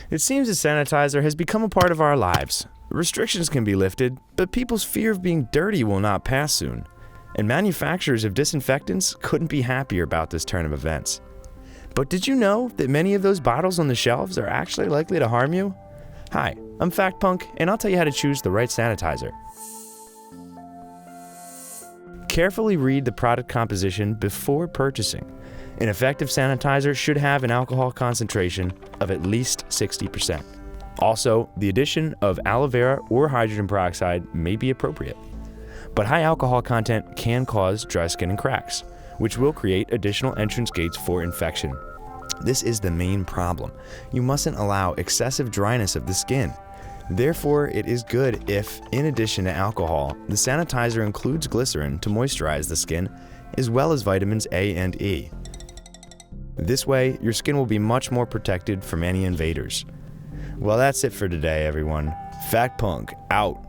It seems that sanitizer has become a part of our lives. Restrictions can be lifted, but people's fear of being dirty will not pass soon. And manufacturers of disinfectants couldn't be happier about this turn of events. But did you know that many of those bottles on the shelves are actually likely to harm you? Hi, I'm Fact Punk, and I'll tell you how to choose the right sanitizer. Carefully read the product composition before purchasing. An effective sanitizer should have an alcohol concentration of at least 60%. Also, the addition of aloe vera or hydrogen peroxide may be appropriate. But high alcohol content can cause dry skin and cracks, which will create additional entrance gates for infection. This is the main problem. You mustn't allow excessive dryness of the skin. Therefore, it is good if, in addition to alcohol, the sanitizer includes glycerin to moisturize the skin, as well as vitamins A and E. This way, your skin will be much more protected from any invaders. Well, that's it for today, everyone. Fact Punk, out.